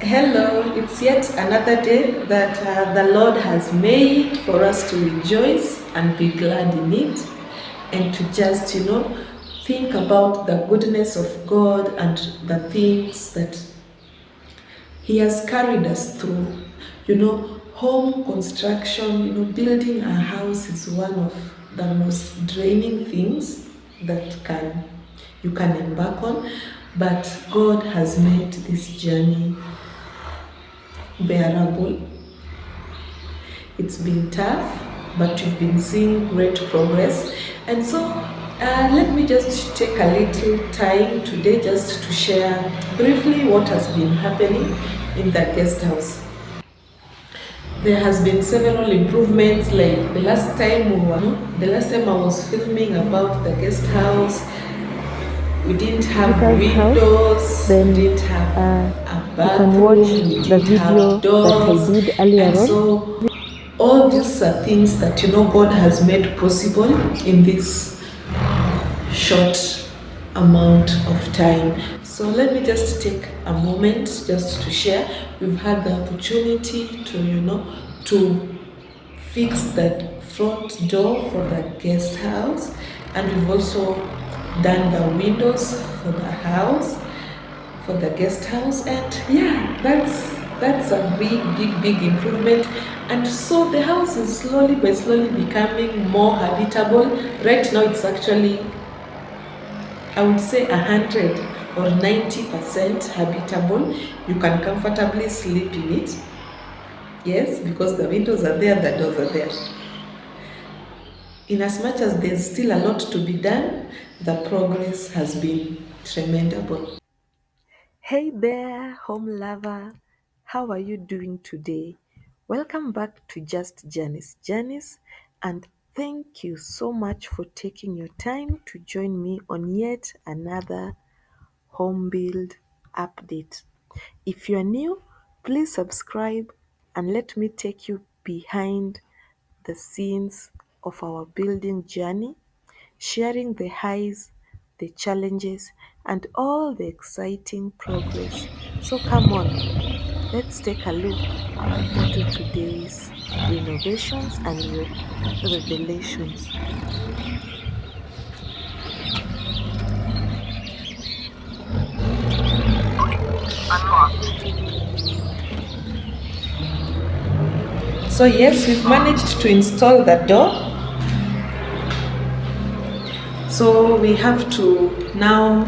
Hello, it's yet another day that the Lord has made for us to rejoice and be glad in it, and to just, think about the goodness of God and the things that He has carried us through. Home construction, building a house is one of the most draining things that you can embark on, but God has made this journey bearable. It's been tough, but you've been seeing great progress. And so let me just take a little time today just to share briefly what has been happening in the guest house. There has been several improvements. Like the last time I was filming about the guest house, we didn't have windows, we didn't have a bathroom, we didn't have doors, and so all these are things that God has made possible in this short amount of time. So let me just take a moment just to share. We've had the opportunity to fix that front door for the guest house, and we've also done the windows for the house, for the guest house, and yeah, that's a big improvement. And so the house is slowly becoming more habitable. Right now it's actually, I would say, 100 or 90% habitable. You can comfortably sleep in it. Yes, because the windows are there, the doors are there. In as much as there's still a lot to be done, the progress has been tremendous. Hey there, home lover. How are you doing today? Welcome back to Justjanicejourneys, and thank you so much for taking your time to join me on yet another home build update. If you are new, please subscribe and let me take you behind the scenes of our building journey, sharing the highs, the challenges, and all the exciting progress. So come on, let's take a look into today's renovations and revelations. So yes, we've managed to install the door. So we have to now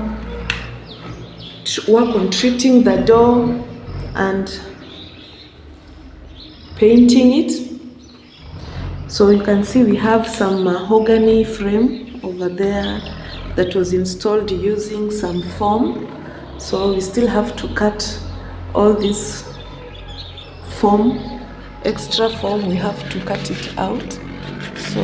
work on treating the door and painting it. So you can see we have some mahogany frame over there that was installed using some foam. So we still have to cut all this foam, extra foam, we have to cut it out. So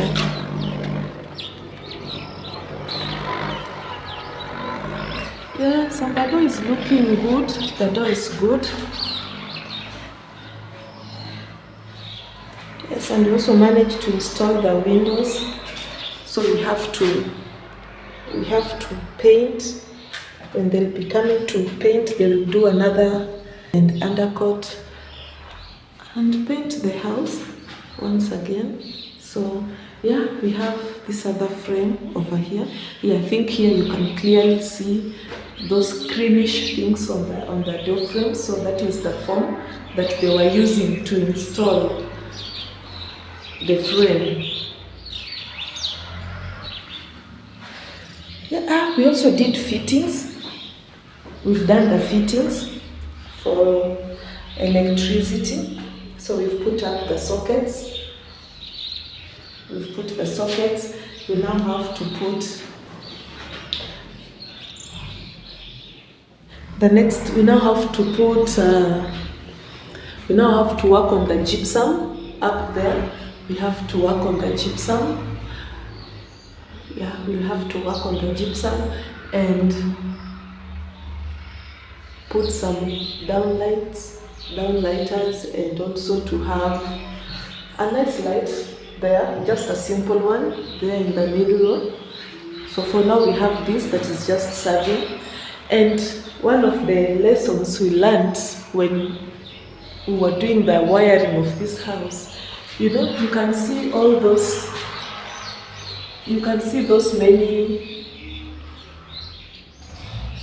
yes, and the door is looking good. The door is good. Yes, and we also managed to install the windows. So we have to paint. When they'll be coming to paint, they'll do another and undercoat and paint the house once again. So yeah, we have this other frame over here. Yeah, I think here you can clearly see those creamish things on the door frame. So that is the foam that they were using to install the frame. Yeah, we also did fittings. We've done the fittings for electricity. So we've put up the sockets. We've put the sockets. We now have to put the next. We now have to put. We now have to work on the gypsum up there. We have to work on the gypsum. Yeah, we'll have to work on the gypsum and put some downlighters, and also to have a nice light there, just a simple one there in the middle. So for now we have this that is just serving, and one of the lessons we learned when we were doing the wiring of this house, you can see all those, many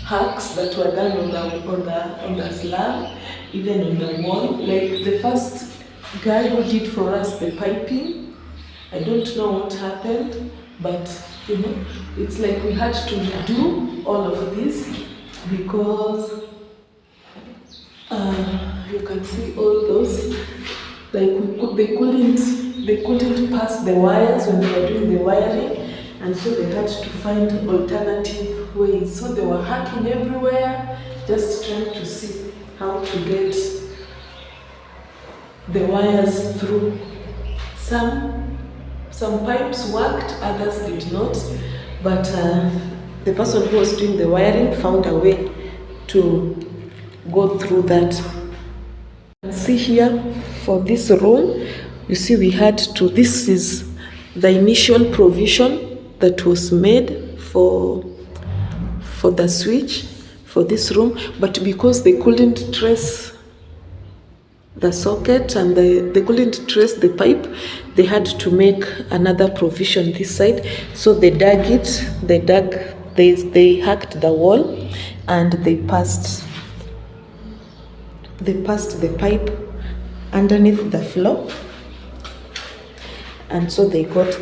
hacks that were done on the slab, even on the wall. Like the first guy who did for us the piping, I don't know what happened, but it's like we had to redo all of this because you can see all those, like they couldn't pass the wires when they were doing the wiring, and so they had to find alternative ways. So they were hacking everywhere, just trying to see how to get the wires through. Some pipes worked, others did not, but the person who was doing the wiring found a way to go through that. See here, for this room, you see we had to, this is the initial provision that was made for the switch for this room, but because they couldn't trace the socket and they couldn't trace the pipe, they had to make another provision this side. So they dug it, they hacked the wall, and they passed the pipe underneath the floor, and so they got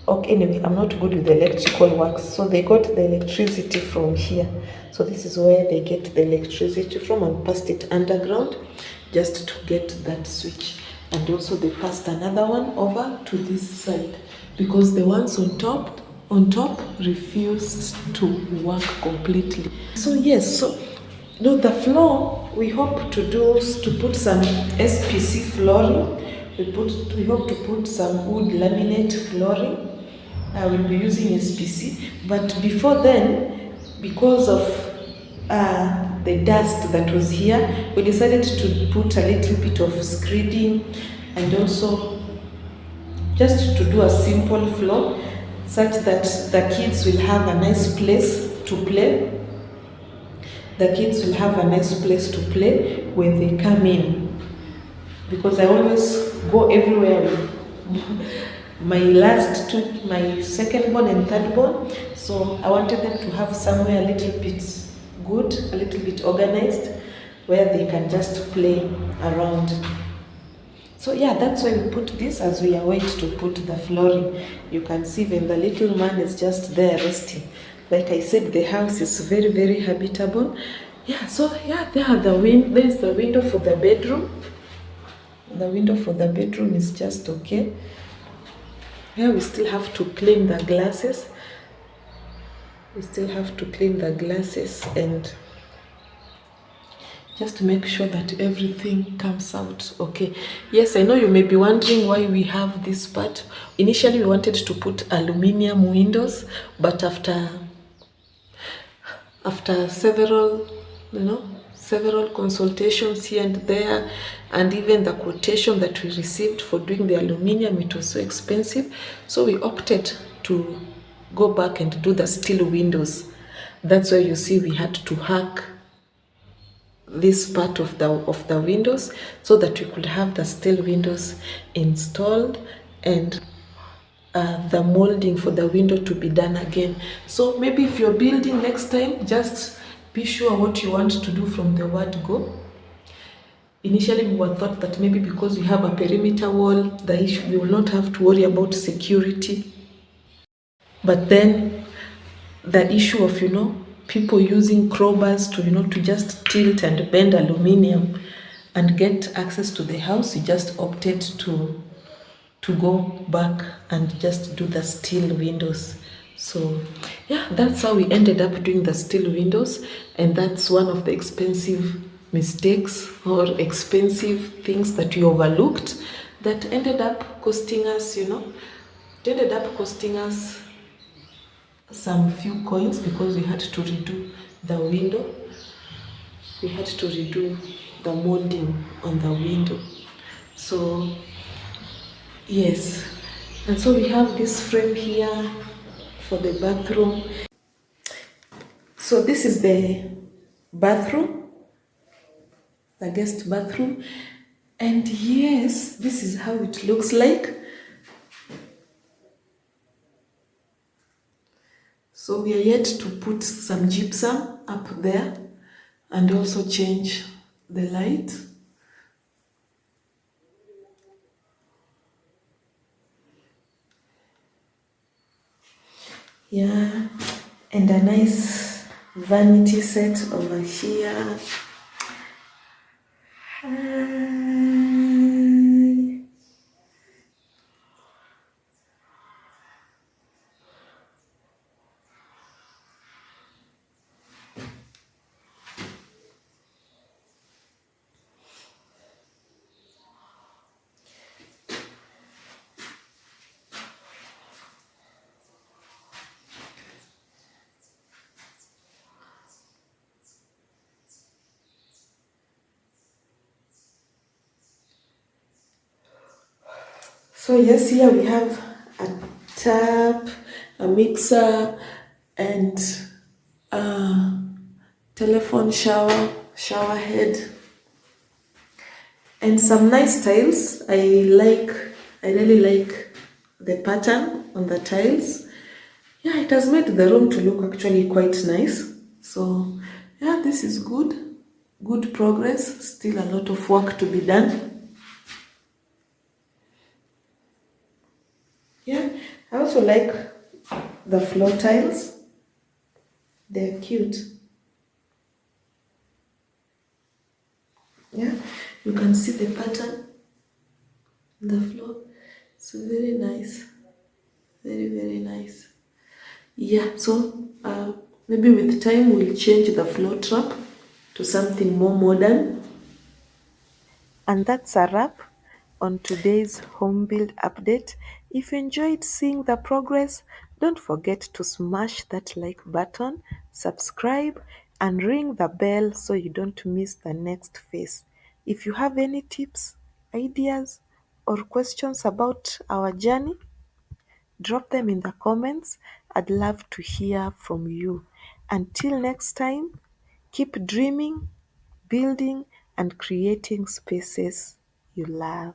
okay, anyway, I'm not good with the electrical works, so they got the electricity from here. So this is where they get the electricity from, and passed it underground just to get that switch. And also they passed another one over to this side because the ones on top refused to work completely. So yes, so the floor we hope to put some SPC flooring. We hope to put some wood laminate flooring. I will be using SPC, but before then, because of the dust that was here, we decided to put a little bit of screeding and also just to do a simple floor such that the kids will have a nice place to play. The kids will have a nice place to play when they come in, because I always go everywhere with my second born and third born, so I wanted them to have somewhere a little bit good, a little bit organized, where they can just play around. So yeah, that's why we put this as we await to put the flooring. You can see when the little man is just there resting. Like I said, the house is very, very habitable. Yeah, so yeah, there's the window for the bedroom. The window for the bedroom is just okay. Yeah, we still have to clean the glasses. And just to make sure that everything comes out okay. Yes, I know you may be wondering why we have this part. Initially, we wanted to put aluminium windows, but after several consultations here and there, and even the quotation that we received for doing the aluminium, it was so expensive. So we opted to go back and do the steel windows. That's why you see we had to hack this part of the windows so that we could have the steel windows installed, and the molding for the window to be done again. So maybe if you're building next time, just be sure what you want to do from the word go. Initially, we were thought that maybe because we have a perimeter wall, we will not have to worry about security. But then the issue of people using crowbars to just tilt and bend aluminium and get access to the house, we just opted to go back and just do the steel windows. So yeah, that's how we ended up doing the steel windows, and that's one of the expensive mistakes or expensive things that we overlooked that ended up costing us, some few coins, because we had to redo the window. We had to redo the molding on the window. So yes, and so we have this frame here for the bathroom. So this is the bathroom, the guest bathroom. And yes, this is how it looks like. So we are yet to put some gypsum up there and also change the light. Yeah, and a nice vanity set over here. Hi. So yes, here we have a tap, a mixer, and a telephone shower head, and some nice tiles. I really like the pattern on the tiles. Yeah, it has made the room to look actually quite nice. So yeah, this is good. Good progress. Still a lot of work to be done. Yeah, I also like the floor tiles. They're cute. Yeah, you can see the pattern on the floor. It's very nice. Very, very nice. Yeah, so maybe with time we'll change the floor trap to something more modern. And that's a wrap on today's home build update. If you enjoyed seeing the progress, don't forget to smash that like button, subscribe, and ring the bell so you don't miss the next phase. If you have any tips, ideas, or questions about our journey, drop them in the comments. I'd love to hear from you. Until next time, keep dreaming, building, and creating spaces you love.